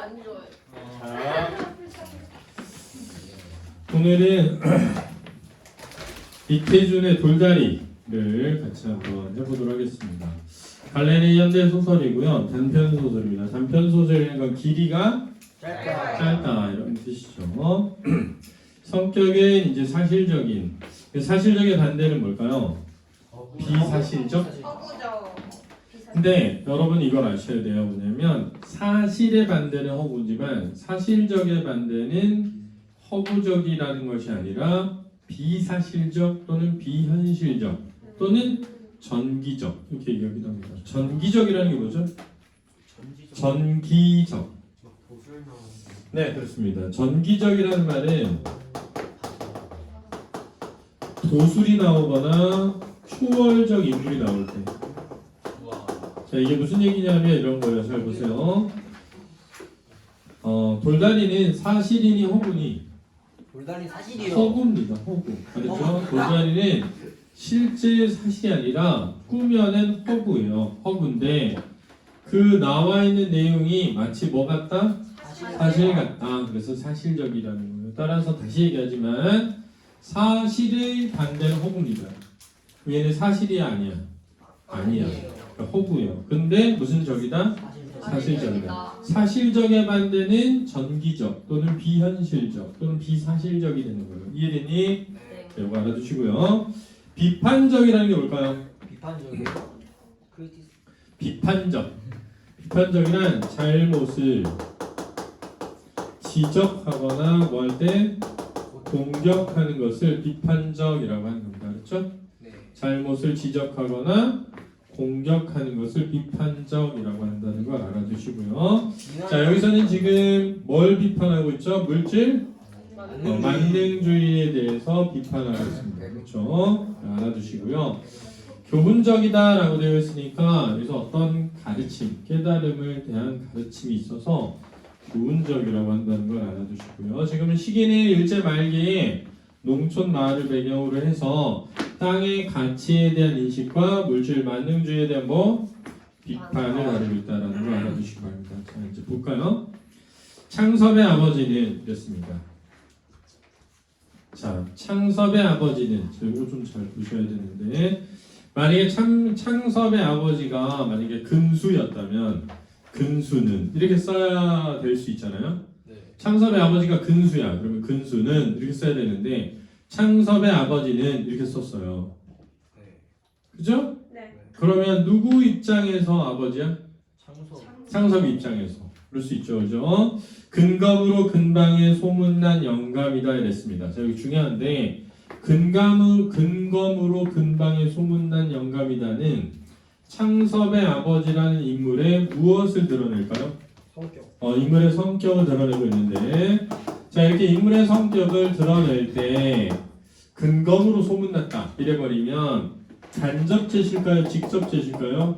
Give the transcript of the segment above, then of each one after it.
안 좋아요. 자, 오늘은 이태준의 돌다리를 같이 한번 해보도록 하겠습니다. 갈래는 현대 소설이고요. 단편 소설입니다. 단편 소설이니까 길이가 짧다 이런 뜻이죠. 성격은 이제 사실적인. 사실적인 반대는 뭘까요? 비사실적? 허구죠. 근데 여러분 이걸 아셔야 돼요. 뭐냐면 사실의 반대는 허구지만 사실적의 반대는 허구적이라는 것이 아니라 비사실적 또는 비현실적 또는 전기적 이렇게 얘기하기도 합니다. 전기적이라는 게 뭐죠? 전기적. 네, 그렇습니다. 전기적이라는 말은 도술이 나오거나 초월적 인물이 나올 때. 자, 이게 무슨 얘기냐면 이런 거예요. 잘 보세요. 돌다리는 사실이니 허구니? 돌다리 사실이요. 허구입니다. 허구. 그렇죠? 돌다리는 실제 사실이 아니라 꾸며낸 허구예요. 허구인데 그 나와 있는 내용이 마치 뭐 같다? 사실 같다. 그래서 사실적이라는 거예요. 따라서 다시 얘기하지만 사실의 반대는 허구입니다. 얘는 사실이 아니야. 아니야. 그러니까 허구예요. 근데 무슨 적이다? 사실적이다. 사실적의 반대는 전기적 또는 비현실적 또는 비사실적이 되는 거예요. 이해되니? 네. 이거 알아두시고요. 비판적이라는 게 뭘까요? 비판적이요. 비판적. 비판적이란 잘못을 지적하거나 뭐 할 때 공격하는 것을 비판적이라고 하는 겁니다. 그렇죠? 네. 잘못을 지적하거나 공격하는 것을 비판적이라고 한다는 걸 알아두시고요. 자, 여기서는 지금 뭘 비판하고 있죠? 물질 만능주의에 대해서 비판하고 있습니다. 그렇죠? 알아두시고요. 교훈적이다라고 되어 있으니까 여기서 어떤 가르침, 깨달음을 대한 가르침이 있어서 교훈적이라고 한다는 걸 알아두시고요. 지금은 시기는 일제 말기에 농촌 마을을 배경으로 해서 땅의 가치에 대한 인식과 물질 만능주의에 대한 비판을 다루고 있다는 걸 알아두시기 바랍니다. 자, 이제 볼까요? 창섭의 아버지는 이랬습니다. 자, 창섭의 아버지는 이거 좀 잘 보셔야 되는데 만약에 창섭의 아버지가 만약에 근수였다면 근수는 이렇게 써야 될 수 있잖아요. 네. 창섭의 아버지가 근수야. 그러면 근수는 이렇게 써야 되는데 창섭의 아버지는 이렇게 썼어요. 네. 그죠? 네. 그러면 누구 입장에서 아버지야? 창섭. 창섭 입장에서. 그럴 수 있죠. 그죠? 근검으로 근방에 소문난 영감이다 이랬습니다. 자, 여기 중요한데 근검으로 근방에 소문난 영감이다는 창섭의 아버지라는 인물의 무엇을 드러낼까요? 성격. 인물의 성격을 드러내고 있는데 자, 이렇게 인물의 성격을 드러낼 때 근검으로 소문났다 이래버리면 간접 제시일까요? 직접 제시일까요?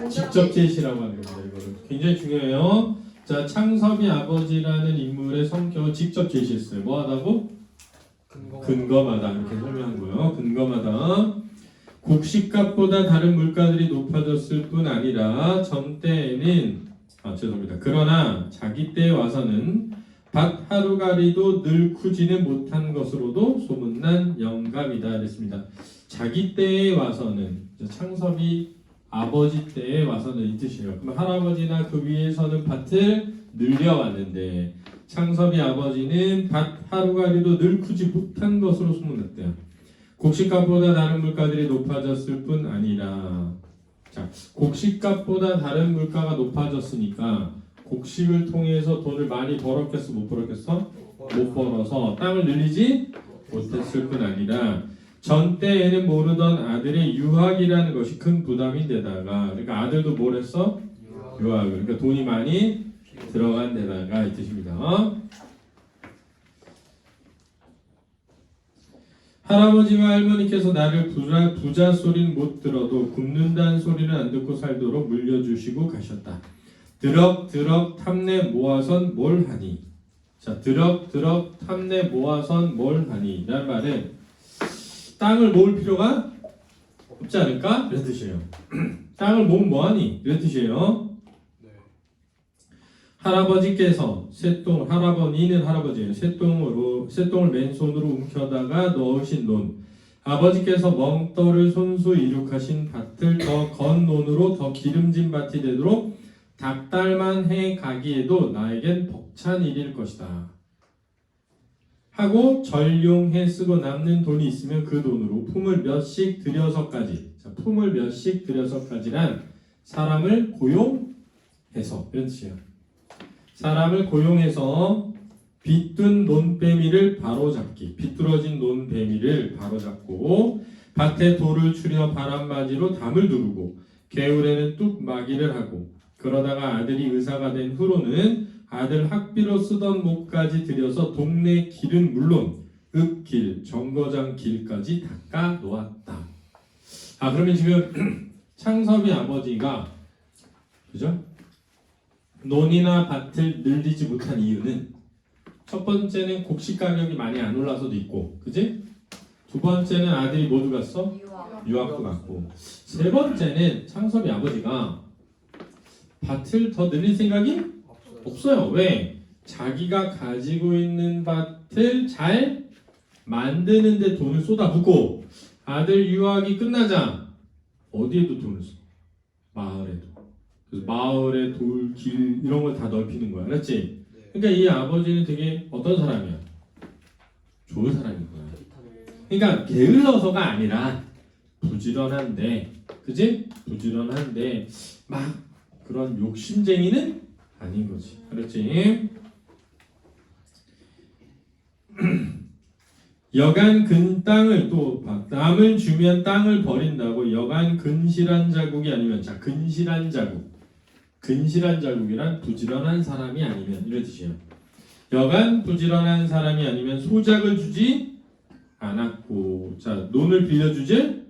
직접 제시라고 하는 겁니다. 이거를 굉장히 중요해요. 자, 창섭이 아버지라는 인물의 성격을 직접 제시했어요. 뭐하다고? 근검하다 이렇게 설명한 거예요. 근검하다. 곡식값보다 다른 물가들이 높아졌을 뿐 아니라 전 때에는 죄송합니다. 그러나 자기 때에 와서는 밭 하루가리도 늙지는 못한 것으로도 소문난 영감이다 그랬습니다. 자기 때에 와서는 창섭이 아버지 때에 와서는 이 뜻이에요. 그럼 할아버지나 그 위에서는 밭을 늘려왔는데 창섭이 아버지는 밭 하루가리도 늙지 못한 것으로 소문났대요. 곡식값보다 다른 물가들이 높아졌을 뿐 아니라 자, 곡식값보다 다른 물가가 높아졌으니까 곡식을 통해서 돈을 많이 벌었겠어? 못 벌었겠어? 못 벌어서 땅을 늘리지 못했을 뿐 아니라 전 때에는 모르던 아들의 유학이라는 것이 큰 부담인데다가 그러니까 아들도 뭘 했어? 유학. 그러니까 돈이 많이 들어간 데다가 이 뜻입니다. 할아버지와 할머니께서 나를 부자 소리는 못 들어도 굶는다는 소리는 안 듣고 살도록 물려주시고 가셨다. 드럭드럭 탐내 모아선 뭘 하니? 자, 드럭드럭 탐내 모아선 뭘 하니? 라는 말은 땅을 모을 필요가 없지 않을까? 이런 뜻이에요. 땅을 모으면 뭐하니? 이런 뜻이에요. 네. 할아버지께서 할아버니는 할아버지예요. 쇠똥을 맨손으로 움켜다가 넣으신 논. 아버지께서 멍떠를 손수 이룩하신 밭을 더 건 논으로 더 기름진 밭이 되도록 닥달만 해 가기에도 나에겐 벅찬 일일 것이다. 하고 전용해 쓰고 남는 돈이 있으면 그 돈으로 품을 몇씩 들여서까지. 자, 품을 몇씩 들여서까지란 사람을 고용해서 이런 뜻이에요. 사람을 고용해서 빗둔 논배미를 바로잡기. 비뚤어진 논배미를 바로잡고 밭에 돌을 추려 바람맞이로 담을 두르고 개울에는 뚝마기를 하고 그러다가 아들이 의사가 된 후로는 아들 학비로 쓰던 몫까지 들여서 동네 길은 물론 읍길, 정거장 길까지 닦아 놓았다. 그러면 지금 창섭이 아버지가 그죠? 논이나 밭을 늘리지 못한 이유는 첫 번째는 곡식 가격이 많이 안 올라서도 있고, 그지? 두 번째는 아들이 뭐 들어갔어? 유학도 갔고, 세 번째는 창섭이 아버지가 밭을 더 늘릴 생각이 없어요. 왜? 자기가 가지고 있는 밭을 잘 만드는데 돈을 쏟아붓고 아들 유학이 끝나자 어디에도 돈을 써? 마을에도. 그래서 마을에 돌, 길 이런 걸 다 넓히는 거야. 알았지? 그러니까 이 아버지는 되게 어떤 사람이야? 좋은 사람인 거야. 그러니까 게을러서가 아니라 부지런한데, 그지? 부지런한데 막 그런 욕심쟁이는 아닌 거지. 그렇지? 여간 근 땅을 또 남을 주면 땅을 버린다고 여간 근실한 자국이 아니면 자 근실한 자국. 근실한 자국이란 부지런한 사람이 아니면 이런 뜻이에요. 여간 부지런한 사람이 아니면 소작을 주지 않았고 자 논을 빌려주지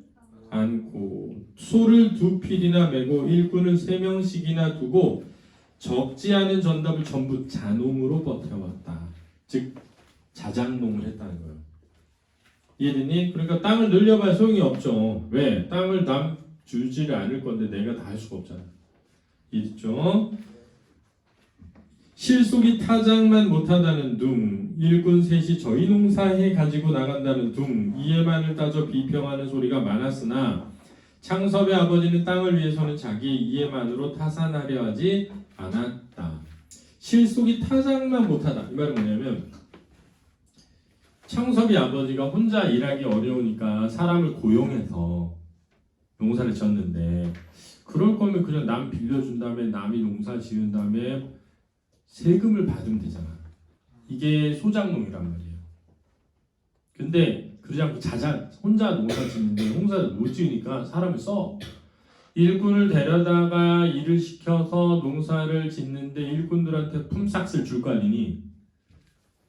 않고 소를 2필이나 메고 일꾼을 3명씩이나 두고 적지 않은 전답을 전부 자농으로 버텨왔다. 즉 자작농을 했다는 거예요. 이해됐니? 그러니까 땅을 늘려봐야 소용이 없죠. 왜? 땅을 남 주지를 않을 건데 내가 다 할 수가 없잖아. 이해됐죠? 실속이 타작만 못하다는 둥 일꾼 셋이 저희 농사해 가지고 나간다는 둥 이해만을 따져 비평하는 소리가 많았으나 창섭의 아버지는 땅을 위해서는 자기의 이해만으로 타산하려 하지 않았다. 실속이 타작만 못하다. 이 말은 뭐냐면 창섭이 아버지가 혼자 일하기 어려우니까 사람을 고용해서 농사를 지었는데 그럴 거면 그냥 남 빌려준 다음에 남이 농사 지은 다음에 세금을 받으면 되잖아. 이게 소작농이란 말이에요. 근데 그러지 않고 혼자 농사 짓는데 농사를 못 지으니까 사람을 써. 일꾼을 데려다가 일을 시켜서 농사를 짓는데 일꾼들한테 품삯을 줄 거 아니니.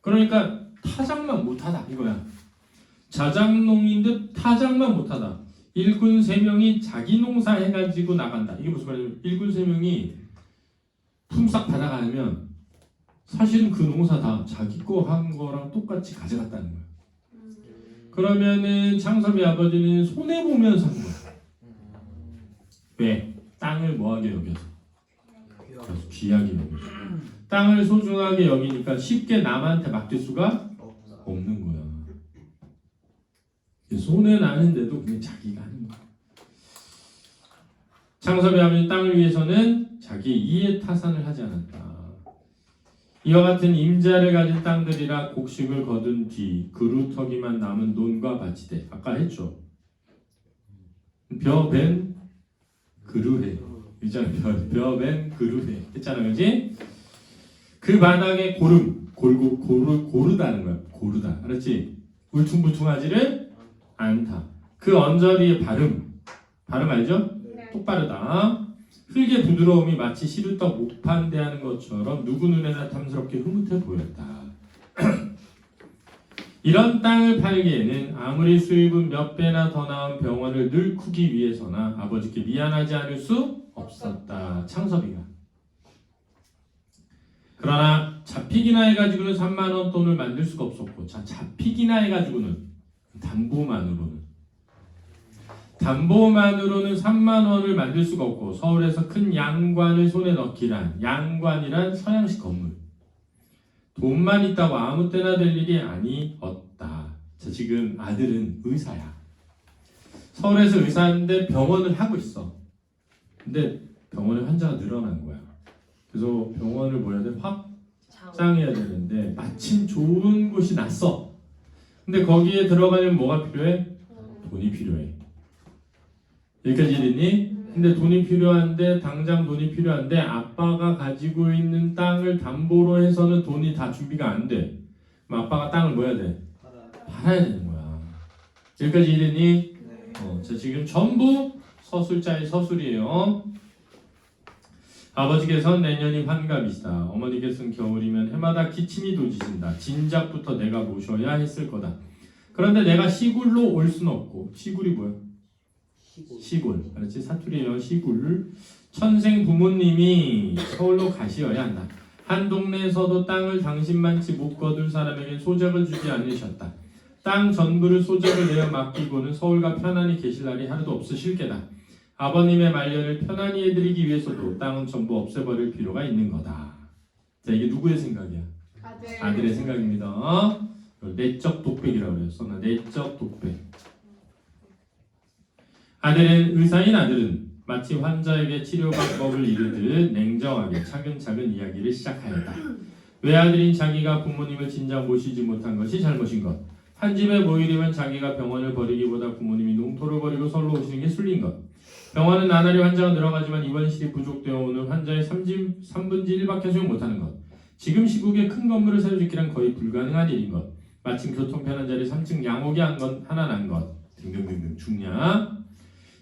그러니까 타작만 못하다 이거야. 자작농인데 타작만 못하다. 일꾼 3명이 자기 농사 해가지고 나간다. 이게 무슨 말이냐면 일꾼 3명이 품삯 받아가면 사실은 그 농사 다 자기 거 한 거랑 똑같이 가져갔다는 거야. 그러면은 창섭이 아버지는 손해보면서 한 거야. 왜? 땅을 뭐하게 여겨서? 귀하게 여겨서. 땅을 소중하게 여기니까 쉽게 남한테 맡길 수가 없는 거야. 손해 나는데도 그냥 자기가 하는 거야. 창섭이 아버지 땅을 위해서는 자기 이해 타산을 하지 않았다. 이와 같은 임자를 가진 땅들이라 곡식을 거둔 뒤 그루터기만 남은 논과 밭이 돼. 아까 했죠. 벼벤 그루해. 있잖아. 벼벤 그루해. 했잖아, 그렇지? 그 바닥에 고르다는 거야. 고르다. 알았지? 울퉁불퉁하지를 않다. 그 언저리의 발음 알죠? 네. 똑바르다. 흙의 부드러움이 마치 시루떡 목판대하는 것처럼 누구 눈에나 탐스럽게 흐뭇해 보였다. 이런 땅을 팔기에는 아무리 수입은 몇 배나 더 나은 병원을 늙기 위해서나 아버지께 미안하지 않을 수 없었다. 창섭이가. 그러나 잡히기나 해가지고는 3만 원 돈을 만들 수가 없었고, 자 잡히기나 해가지고는 담보만으로는 담보만으로는 3만 원을 만들 수가 없고 서울에서 큰 양관을 손에 넣기란 양관이란 서양식 건물. 돈만 있다고 아무 때나 될 일이 아니었다. 자, 지금 아들은 의사야. 서울에서 의사인데 병원을 하고 있어. 근데 병원에 환자가 늘어난 거야. 그래서 병원을 뭐 해야 돼? 확장해야 되는데 마침 좋은 곳이 났어. 근데 거기에 들어가려면 뭐가 필요해? 돈이 필요해. 여기까지 이해됐니? 근데 돈이 필요한데 당장 돈이 필요한데 아빠가 가지고 있는 땅을 담보로 해서는 돈이 다 준비가 안 돼. 그럼 아빠가 땅을 뭐 해야 돼? 팔아야 되는 거야. 여기까지 이해됐니? 자, 지금 전부 서술자의 서술이에요. 아버지께서는 내년이 환갑이시다. 어머니께서는 겨울이면 해마다 기침이 도지신다. 진작부터 내가 모셔야 했을 거다. 그런데 내가 시골로 올 수는 없고. 시골이 뭐야? 시골. 그렇지? 사투리예요. 시골. 천생 부모님이 서울로 가시어야 한다. 한 동네에서도 땅을 당신만치 못 거둘 사람에게 소작을 주지 않으셨다. 땅 전부를 소작을 내어 맡기고는 서울과 편안히 계실 날이 하루도 없으실 게다. 아버님의 말년을 편안히 해드리기 위해서도 땅은 전부 없애버릴 필요가 있는 거다. 자, 이게 누구의 생각이야? 아들의 생각입니다. 내적 독백이라고 그랬어. 내적 독백. 아들은 의사인 아들은 마치 환자에게 치료 방법을 이르듯 냉정하게 차근차근 이야기를 시작하였다. 외아들인 자기가 부모님을 진작 모시지 못한 것이 잘못인 것. 한 집에 모이려면 자기가 병원을 버리기보다 부모님이 농토를 버리고 서울로 오시는 게 순리인 것. 병원은 나날이 환자가 늘어가지만 입원실이 부족되어 오는 환자의 3분의 1밖에 수용 못하는 것. 지금 시국에 큰 건물을 새로 짓기란 거의 불가능한 일인 것. 마침 교통 편한 자리 3층 양옥이 하나 난 것. 등등등등 중량.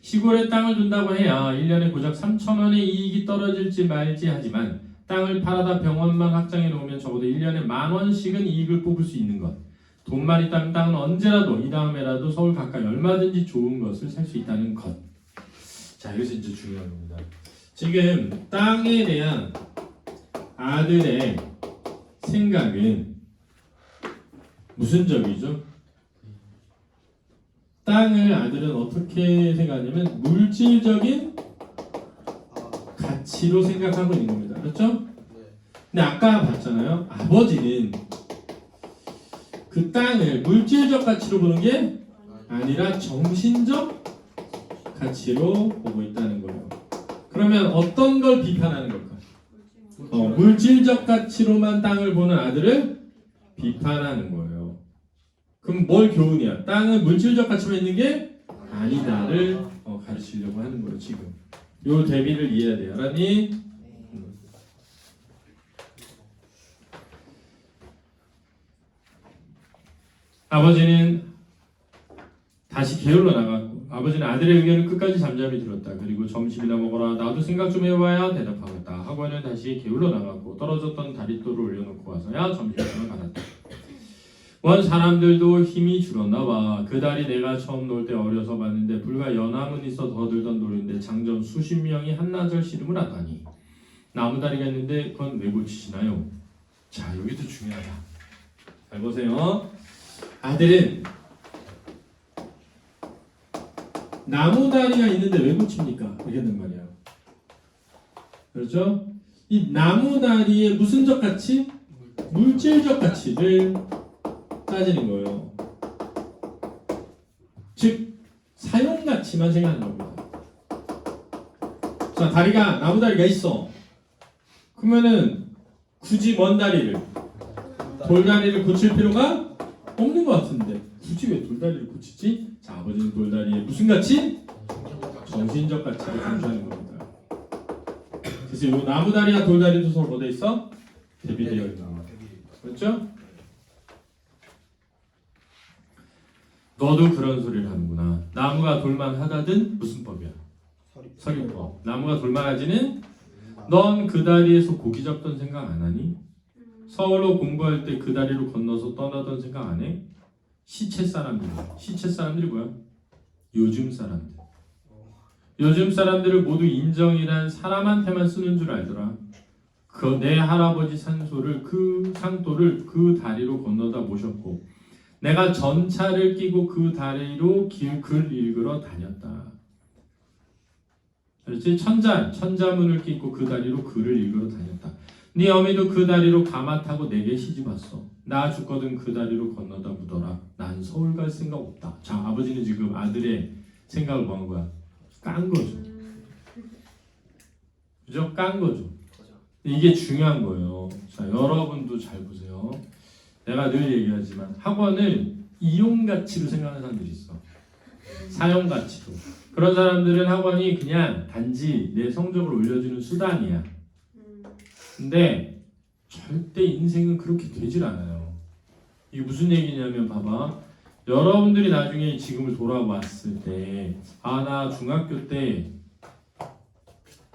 시골에 땅을 둔다고 해야 1년에 고작 3,000원의 이익이 떨어질지 말지 하지만 땅을 팔아다 병원만 확장해 놓으면 적어도 1년에 10,000원씩은 이익을 뽑을 수 있는 것. 돈만 있다면 땅은 언제라도 이 다음에라도 서울 가까이 얼마든지 좋은 것을 살 수 있다는 것. 자, 여기서 이제 중요한 겁니다. 지금 땅에 대한 아들의 생각은 무슨 적이죠? 땅을 아들은 어떻게 생각하냐면 물질적인 가치로 생각하고 있는 겁니다. 그렇죠? 근데 아까 봤잖아요. 아버지는 그 땅을 물질적 가치로 보는 게 아니라 정신적 가치로 보고 있다는 거예요. 그러면 어떤 걸 비판하는 걸까? 물질적 가치로만 땅을 보는 아들을 비판하는 거예요. 그럼 뭘 교훈이야? 땅은 물질적 가치만 있는 게 아니다를 가르치려고 하는 거예요. 지금 요 대비를 이해해야 돼요. 알았니? 아버지는 다시 게을러 나갔고 아버지는 아들의 의견을 끝까지 잠잠히 들었다. 그리고 점심이나 먹어라. 나도 생각 좀 해봐야 대답하겠다. 학원에 다시 게을러 나갔고 떨어졌던 다리돌을 올려놓고 와서야 점심을 받았다. 원 사람들도 힘이 줄었나 봐. 그 다리 내가 처음 놀 때 어려서 봤는데 불과 연함은 있어 더 들던 돌인데 장점 수십 명이 한나절 씨름을 하다니. 나무다리가 있는데 그건 왜 고치시나요? 자, 여기도 중요하다. 잘 보세요. 아들은 나무다리가 있는데 왜 고칩니까? 이렇게 된 말이야. 그렇죠? 이 나무다리의 무슨 적 가치? 물질적 가치를 따지는 거예요. 즉 사용 가치만 생각하는 겁니다. 자, 나무다리가 있어. 그러면은 굳이 먼 다리를 돌다리를 고칠 필요가 없는 것 같은데 굳이 왜 돌다리를 고치지? 자, 아버지는 돌다리의 무슨 가치? 정신적 가치를 강조하는 겁니다. 그래서 이 나무다리와 돌다리도 서로 어디에 있어? 대비되어 있는 겁니다. 그렇죠? 너도 그런 소리를 하는구나. 나무가 돌만 하다든 무슨 법이야? 서리법. 나무가 돌만 하지는 넌 그 다리에서 고기 잡던 생각 안 하니? 서울로 공부할 때 그 다리로 건너서 떠나던 생각 안 해? 시체 사람들이 뭐야? 요즘 사람들. 요즘 사람들을 모두 인정이란 사람한테만 쓰는 줄 알더라. 내 할아버지 상도를 그 다리로 건너다 모셨고 내가 전차를 끼고 그 다리로 글 읽으러 다녔다. 그렇지? 천자문을 끼고 그 다리로 글을 읽으러 다녔다. 네 어미도 그 다리로 가마 타고 내게 시집왔어. 나 죽거든 그 다리로 건너다 묻어라. 난 서울 갈 생각 없다. 자, 아버지는 지금 아들의 생각을 뭐 한 거야? 깐 거죠. 그죠? 깐 거죠. 이게 중요한 거예요. 자, 여러분도 잘 보세요. 내가 늘 얘기하지만 학원을 이용 가치로 생각하는 사람들이 있어. 사용 가치로. 그런 사람들은 학원이 그냥 단지 내 성적을 올려주는 수단이야. 근데 절대 인생은 그렇게 되질 않아요. 이게 무슨 얘기냐면 봐봐. 여러분들이 나중에 지금을 돌아왔을 때 아, 나 중학교 때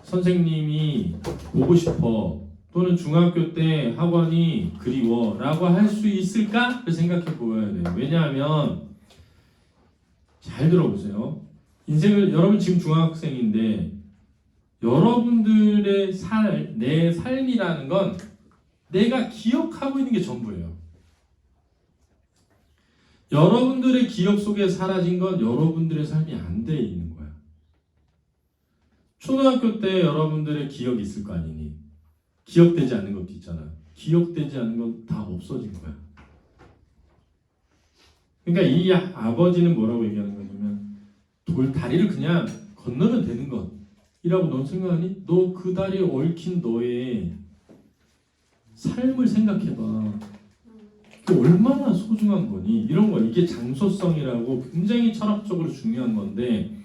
선생님이 보고 싶어 또는 중학교 때 학원이 그리워 라고 할 수 있을까? 생각해 보아야 돼요. 왜냐하면 잘 들어보세요. 여러분 지금 중학생인데 여러분들의 내 삶이라는 건 내가 기억하고 있는 게 전부예요. 여러분들의 기억 속에 사라진 건 여러분들의 삶이 안 돼 있는 거야. 초등학교 때 여러분들의 기억이 있을 거 아니니? 기억되지 않는 것도 있잖아. 기억되지 않는 건 다 없어진 거야. 그러니까 이 아버지는 뭐라고 얘기하는 거냐면 다리를 그냥 건너면 되는 것이라고 넌 생각하니? 너 그 다리에 얽힌 너의 삶을 생각해봐. 그게 얼마나 소중한 거니? 이런 거 이게 장소성이라고 굉장히 철학적으로 중요한 건데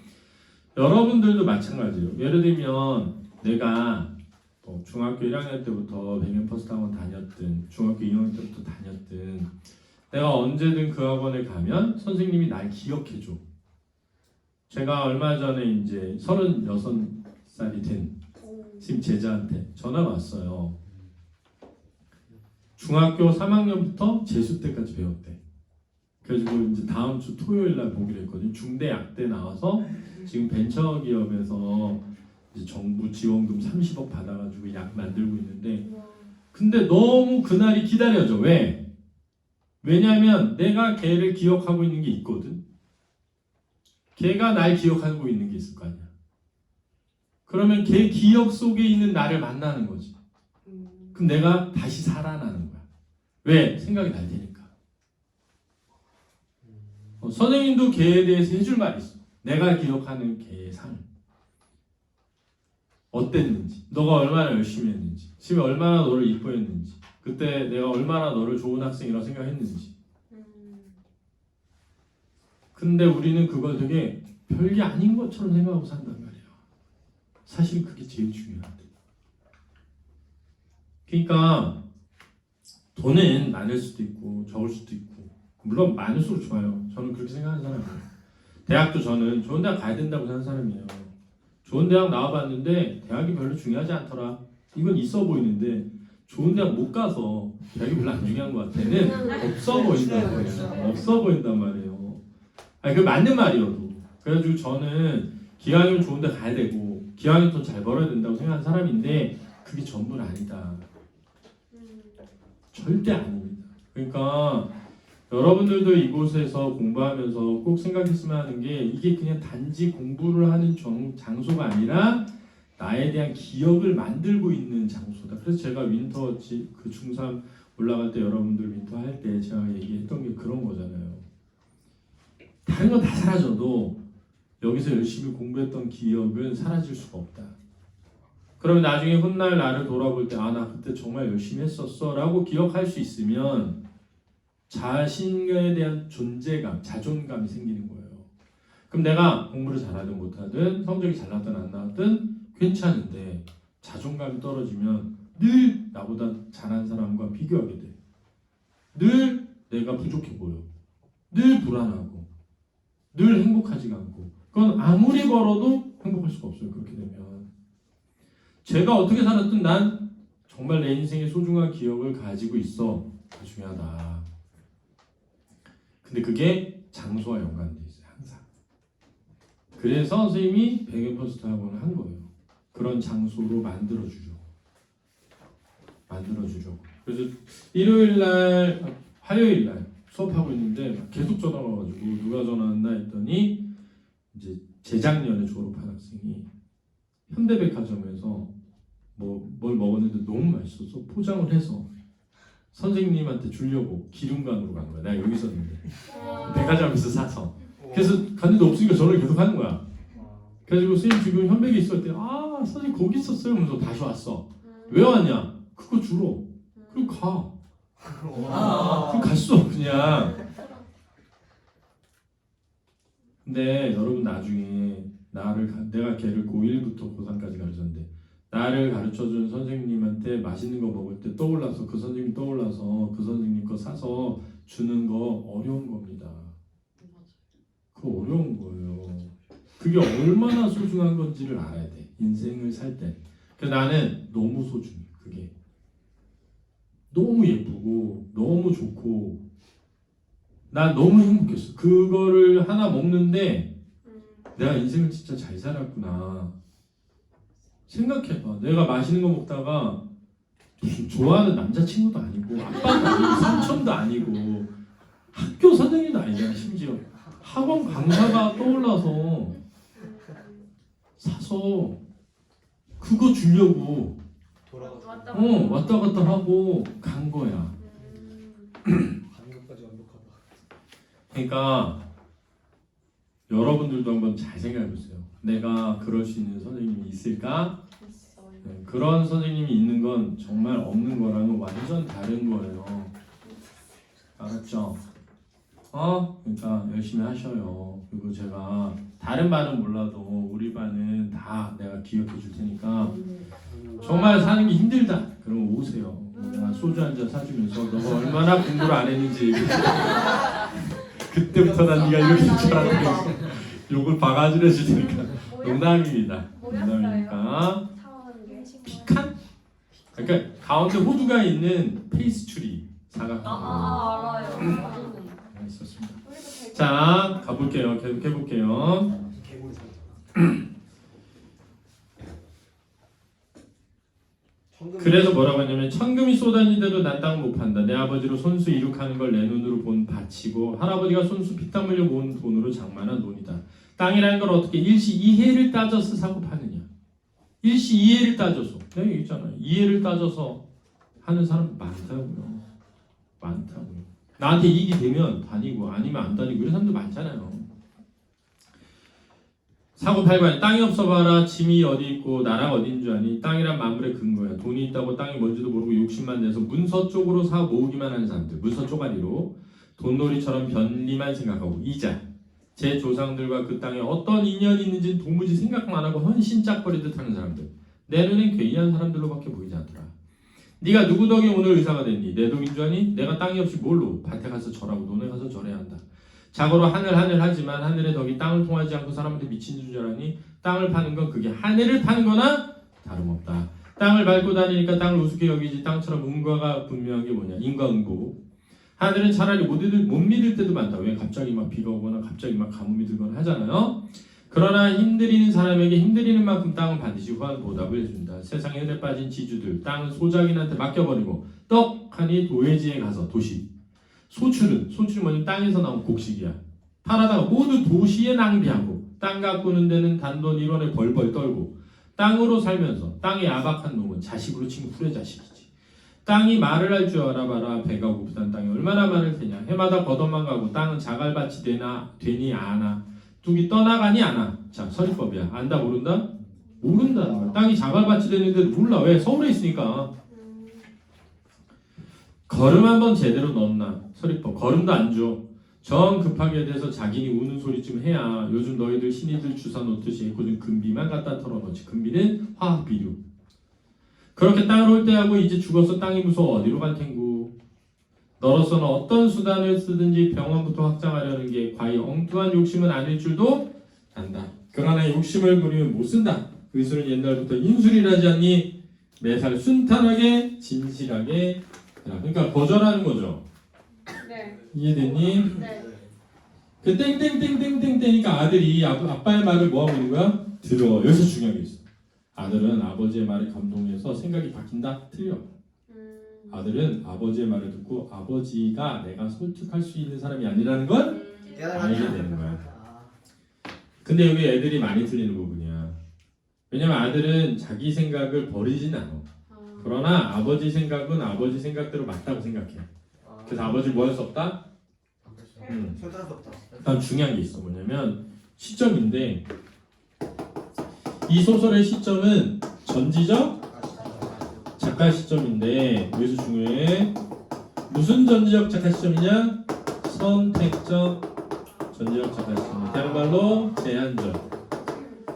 여러분들도 마찬가지예요. 예를 들면 내가 중학교 1학년 때부터 백연퍼스트 학원 다녔든 중학교 2학년 때부터 다녔든 내가 언제든 그 학원에 가면 선생님이 날 기억해줘. 제가 얼마 전에 이제 36살이 된 지금 제자한테 전화가 왔어요. 중학교 3학년부터 재수 때까지 배웠대. 그래가지고 이제 다음 주 토요일 날 보기로 했거든요. 중대 약대 나와서 지금 벤처기업에서 이제 정부 지원금 30억 받아가지고 약 만들고 있는데 근데 너무 그날이 기다려져. 왜? 왜냐하면 내가 걔를 기억하고 있는 게 있거든. 걔가 날 기억하고 있는 게 있을 거 아니야. 그러면 걔 기억 속에 있는 나를 만나는 거지. 그럼 내가 다시 살아나는 거야. 왜? 생각이 날 테니까. 선생님도 걔에 대해서 해줄 말이 있어. 내가 기억하는 걔의 삶. 어땠는지, 너가 얼마나 열심히 했는지, 지금 얼마나 너를 이뻐했는지, 그때 내가 얼마나 너를 좋은 학생이라고 생각했는지. 근데 우리는 그걸 되게 별게 아닌 것처럼 생각하고 산단 말이야. 사실 그게 제일 중요한데. 그러니까 돈은 많을 수도 있고 적을 수도 있고 물론 많을수록 좋아요. 저는 그렇게 생각하는 사람이에요. 대학도 저는 좋은 대학 가야 된다고 생각하는 사람이에요. 좋은 대학 나와봤는데 대학이 별로 중요하지 않더라. 이건 있어 보이는데 좋은 대학 못 가서 대학이 별로 안 중요한 것 같아는 없어 보인단 말이에요. 없어 보인단 말이에요. 아니 그 맞는 말이어도. 그래가지고 저는 기왕이면 좋은 데 가야 되고 기왕이면 돈 잘 벌어야 된다고 생각하는 사람인데 그게 전부는 아니다. 절대 아닙니다. 그러니까 여러분들도 이곳에서 공부하면서 꼭 생각했으면 하는 게 이게 그냥 단지 공부를 하는 장소가 아니라 나에 대한 기억을 만들고 있는 장소다. 그래서 제가 윈터 그 중3 올라갈 때 여러분들 윈터 할 때 제가 얘기했던 게 그런 거잖아요. 다른 건 다 사라져도 여기서 열심히 공부했던 기억은 사라질 수가 없다. 그러면 나중에 훗날 나를 돌아볼 때 아, 나 그때 정말 열심히 했었어 라고 기억할 수 있으면 자신에 대한 존재감, 자존감이 생기는 거예요. 그럼 내가 공부를 잘하든 못하든 성적이 잘 나왔든 안 나왔든 괜찮은데 자존감이 떨어지면 늘 나보다 잘한 사람과 비교하게 돼. 늘 내가 부족해 보여. 늘 불안하고 늘 행복하지가 않고 그건 아무리 벌어도 행복할 수가 없어요. 그렇게 되면 제가 어떻게 살았든 난 정말 내 인생의 소중한 기억을 가지고 있어. 그게 중요하다. 근데 그게 장소와 연관돼 있어요. 항상. 그래서 선생님이 백연퍼스트 학원을 한 거예요. 그런 장소로 만들어주려고. 그래서 화요일날 수업하고 있는데 계속 전화가 와가지고 누가 전화 왔나 했더니 이제 재작년에 졸업한 학생이 현대백화점에서 뭘 먹었는데 너무 맛있어서 포장을 해서 선생님한테 주려고 기름관으로 간 거야. 내가 여기 있었는데 백화점에서 사서. 그래서 갔는데 없으니까 전화를 계속 하는 거야. 그래가지고 선생님 지금 현백에 있어 했더니 아 선생님 거기 있었어요. 하면서 다시 왔어. 왜 왔냐? 그거 주러. 그리고 가. 그럼 갔어 그냥. 근데 여러분 나중에 내가 걔를 고1부터 고3까지 가르쳤는데 나를 가르쳐준 선생님한테 맛있는 거 먹을 때 떠올라서 그 선생님 떠올라서 그 선생님 거 사서 주는 거 어려운 겁니다. 그거 어려운 거예요. 그게 얼마나 소중한 건지를 알아야 돼. 인생을 살 때. 그래서 나는 너무 소중해. 그게 너무 예쁘고 너무 좋고 나 너무 행복했어. 그거를 하나 먹는데 내가 인생을 진짜 잘 살았구나. 생각해봐. 내가 맛있는 거 먹다가 무슨 좋아하는 남자친구도 아니고 아빠도 아니고 삼촌도 아니고 학교 선생님도 아니잖아. 심지어 학원 강사가 떠올라서 사서 그거 주려고 왔다 갔다 하고 간 거야. 감격까지 완벽하다. 그러니까 여러분들도 한번 잘 생각해보세요. 내가 그럴 수 있는 선생님이 있을까? 네, 그런 선생님이 있는 건 정말 없는 거랑은 완전 다른 거예요. 알았죠? 그러니까 열심히 하셔요. 그리고 제가 다른 반은 몰라도 우리 반은 다 내가 기억해 줄 테니까 정말 사는 게 힘들다. 그러면 오세요. 내가 소주 한 잔 사주면서 너가 얼마나 공부를 안 했는지 그때부터 난 네가 이렇게 될 줄 알았는데 욕을 바가지로 해줄 테니까 농담입니다. 농담이니까 피칸? 그러니까 가운데 호두가 있는 페이스츄리 사각 알아요. 있었습니다. 자 가볼게요. 계속 해볼게요. 개구리 살짝. 그래서 뭐라고 하냐면 천금이 쏟아지는데도 난 땅을 못 판다. 내 아버지로 손수 이룩하는 걸 내 눈으로 본 밭이고 할아버지가 손수 피땀 흘려 모은 돈으로 장만한 돈이다. 땅이라는 걸 어떻게 일시이해를 따져서 사고 파느냐. 일시이해를 따져서 내가 얘기했잖아요. 이해를 따져서 하는 사람 많다고요. 많다고요. 나한테 이익이 되면 다니고 아니면 안 다니고 이런 사람도 많잖아요. 사고팔관 땅이 없어 봐라. 짐이 어디 있고 나라가 어디인 줄 아니. 땅이란 만물의 근거야. 돈이 있다고 땅이 뭔지도 모르고 욕심만 내서 문서 쪽으로 사 모으기만 하는 사람들. 문서 쪼가리로 돈놀이처럼 변리만 생각하고 이자 제 조상들과 그 땅에 어떤 인연이 있는지 도무지 생각만 하고 헌신짝거리듯 하는 사람들. 내 눈엔 괴이한 사람들로밖에 보이지 않더라. 네가 누구 덕에 오늘 의사가 됐니? 내 덕인 줄 아니? 내가 땅이 없이 뭘로? 밭에 가서 절하고 논에 가서 절해야 한다. 자고로 하늘 하지만 하늘의 덕이 땅을 통하지 않고 사람한테 미친 줄 알았니? 땅을 파는 건 그게 하늘을 파는 거나 다름없다. 땅을 밟고 다니니까 땅을 우습게 여기지. 땅처럼 운과가 분명한 게 뭐냐? 인과응보. 하늘은 차라리 못 믿을 때도 많다. 왜? 갑자기 막 비가 오거나 갑자기 막 가뭄이 들거나 하잖아요. 그러나 힘들이는 사람에게 힘들이는 만큼 땅은 반드시 후한 보답을 해준다. 세상에 흔해 빠진 지주들 땅은 소작인한테 맡겨버리고 떡하니 도회지에 가서 도시. 소출은 뭐냐면 땅에서 나온 곡식이야. 팔아다가 모두 도시에 낭비하고 땅 가꾸는 데는 단돈 1원에 벌벌 떨고 땅으로 살면서 땅에 야박한 놈은 자식으로 치면 후레자식이지. 땅이 말을 할 줄 알아봐라. 배가 고프단 땅이 얼마나 많을 테냐. 해마다 걷어만 가고 땅은 자갈밭이 되니 아나. 뚝이 떠나가니 아나. 자 서리법이야. 안다 모른다? 모른다는 거야. 땅이 자갈밭이 되는데도 몰라. 왜? 서울에 있으니까. 걸음 한번 제대로 넣었나? 서리법. 걸음도 안 줘. 정 급하게 돼서 자기니 우는 소리쯤 해야 요즘 너희들 신이들 주사 놓듯이 고든 금비만 갖다 털어놓지. 금비는 화학비료. 그렇게 땅을 홀대하고 이제 죽어서 땅이 무서워 어디로 갈 텐구. 너로서는 어떤 수단을 쓰든지 병원부터 확장하려는 게 과히 엉뚱한 욕심은 아닐 줄도 안다. 그러나 욕심을 부리면 못 쓴다. 의술은 옛날부터 인술이라지 않니? 매살 순탄하게 진실하게 해라. 그러니까 거절하는 거죠. 네. 이해됐니? 네. 그 땡땡땡땡땡땡이니까 아들이 아빠의 말을 뭐 하고 있는 거야? 들어. 여기서 중요한 게 있어. 아들은 아버지의 말에 감동해서 생각이 바뀐다? 틀려. 아들은 아버지의 말을 듣고 아버지가 내가 설득할 수 있는 사람이 아니라는 걸 알게 되는 거야. 근데 여기 애들이 많이 틀리는 부분이야. 왜냐면 아들은 자기 생각을 버리진 않아. 그러나 아버지 생각은 아버지 생각대로 맞다고 생각해. 그래서 아버지 뭐 할 수 없다? 설득할 수 없다. 그다음 중요한 게 있어. 뭐냐면 시점인데 이 소설의 시점은 전지적 작가 시점인데 여기서 중요해. 무슨 전지적 작가 시점이냐? 선택적 전지적 작가 시점이야. 다른 말로 제한적.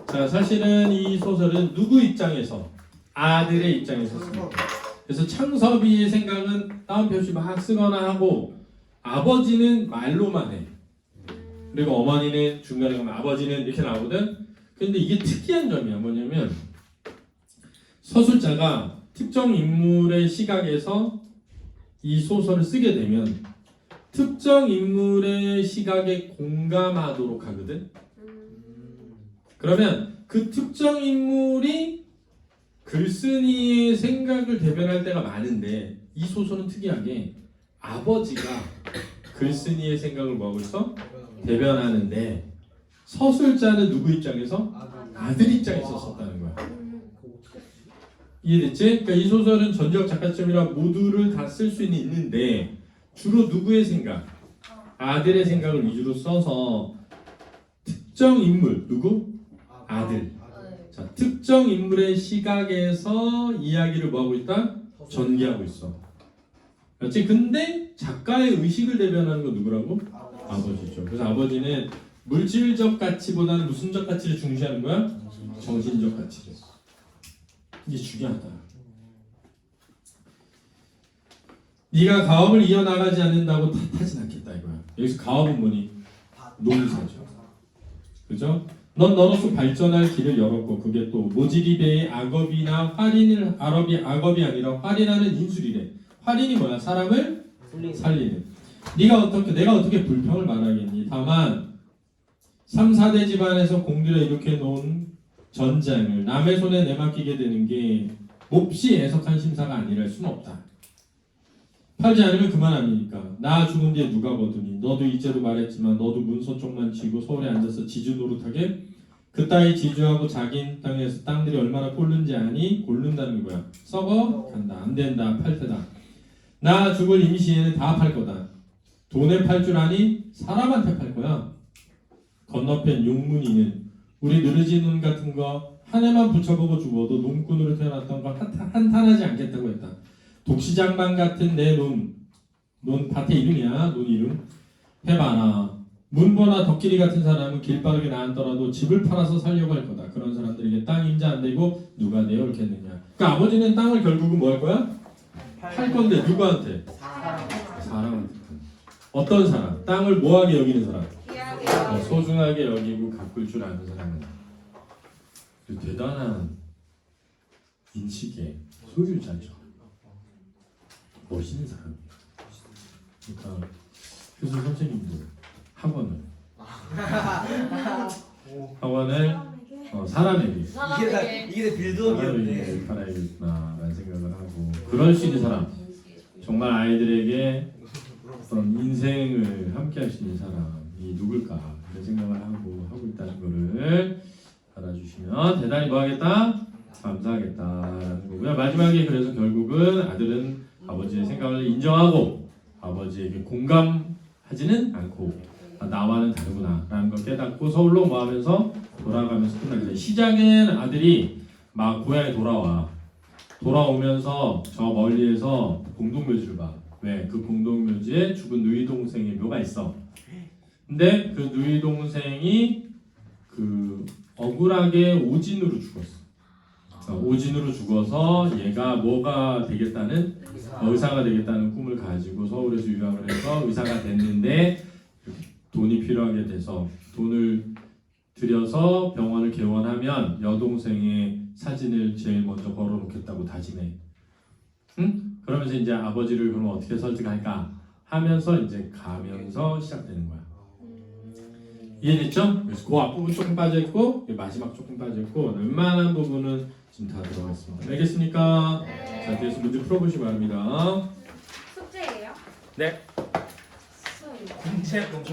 자, 사실은 이 소설은 누구 입장에서? 아들의 입장에서 씁니다. 그래서 창섭이의 생각은 따옴표시 막 쓰거나 하고 아버지는 말로만 해. 그리고 어머니는 중간에 가면 아버지는 이렇게 나오거든. 근데 이게 특이한 점이야. 뭐냐면 서술자가 특정 인물의 시각에서 이 소설을 쓰게 되면 특정 인물의 시각에 공감하도록 하거든. 그러면 그 특정 인물이 글쓴이의 생각을 대변할 때가 많은데 이 소설은 특이하게 아버지가 글쓴이의 생각을 뭐하고 있어? 대변하는데 서술자는 누구 입장에서? 아들 입장에서 썼다는 거야. 이해됐지? 그러니까 이 소설은 전지적 작가 시점이라 모두를 다 쓸 수는 있는데 주로 누구의 생각? 아들의 생각을 위주로 써서 특정 인물, 누구? 아들. 자, 특정 인물의 시각에서 이야기를 뭐하고 있다? 전개하고 있어. 그렇지? 근데 작가의 의식을 대변하는 건 누구라고? 아버지죠. 그래서 아버지는 물질적 가치보다는 무슨적 가치를 중시하는 거야? 정신적 가치를. 이게 중요하다. 네가 가업을 이어나가지 않는다고 탓하진 않겠다 이거야. 여기서 가업은 뭐니? 농사죠. 그죠? 넌 너로서 발전할 길을 열었고 그게 또 모지리베의 악업이나 활인을 악업이 아니라 활인하는 인술이래. 활인이 뭐야? 사람을 살리는. 내가 어떻게 불평을 말하겠니? 다만 3, 4대 집안에서 공들여 이렇게 놓은 전장을 남의 손에 내맡기게 되는 게 몹시 애석한 심사가 아니랄 수는 없다. 팔지 않으면 그만 아니니까. 나 죽은 뒤에 누가 거두니. 너도 이제도 말했지만 너도 문서 쪽만 쥐고 서울에 앉아서 지주 노릇하게 그 따위 지주하고 자기 땅에서 땅들이 얼마나 꼴른지 아니? 꼴른다는 거야. 썩어? 간다. 안 된다. 팔 테다. 나 죽을 임시에는 다 팔 거다. 돈에 팔 줄 아니? 사람한테 팔 거야. 건너편 용문이는 우리 느르지 눈 같은 거 한 해만 붙여보고 죽어도 농꾼으로 태어났던 거 한탄하지 않겠다고 했다. 독시장만 같은 내 논 밭의 이름이야. 논 이름. 해봐라. 문보나 덕길이 같은 사람은 길 빠르게 나앉더라도 집을 팔아서 살려고 할 거다. 그런 사람들에게 땅 임자 안 되고 누가 내어 옳겠느냐. 그러니까 아버지는 땅을 결국은 뭐 할 거야? 팔 건데 누구한테? 사람한테. 어떤 사람? 땅을 뭐하게 여기는 사람? 소중하게 여기고 가꿀 줄 아는 사람은 대단한 인식의 소유자죠. 멋있는 사람이에요. 그러니까 교수 선생님도 학원을 사람에게 이게 빌드업이었네. 팔아야겠구나라는 생각을 하고 그럴 수 있는 사람, 정말 아이들에게 어떤 인생을 함께 할 수 있는 사람이 누굴까 이런 생각을 하고 있다는 거를 알아주시면 대단히 뭐하겠다? 감사하겠다라는 거고요. 마지막에 그래서 결국은 아들은 아버지의 생각을 인정하고 아버지에게 공감하지는 않고 나와는 다르구나라는 걸 깨닫고 서울로 뭐하면서 돌아가면서 끝나게. 시작은 아들이 막 고향에 돌아오면서 저 멀리에서 공동묘지를 봐. 왜? 그 공동묘지에 죽은 누이 동생의 묘가 있어. 근데 그 누이 동생이 그 억울하게 오진으로 죽었어. 오진으로 죽어서 얘가 뭐가 되겠다는 의사가 되겠다는 꿈을 가지고 서울에서 유학을 해서 의사가 됐는데 돈이 필요하게 돼서 돈을 들여서 병원을 개원하면 여동생의 사진을 제일 먼저 걸어놓겠다고 다짐해. 응? 그러면서 이제 아버지를 그럼 어떻게 설득할까 하면서 이제 가면서 시작되는 거야. 이해됐죠? 그래서 그 앞부분 조금 빠져있고 마지막 조금 빠져있고 웬만한 부분은 지금 다 들어가 있습니다. 알겠습니까? 자, 뒤에서 문제 풀어보시기 바랍니다. 숙제예요? 네. 수업. 공책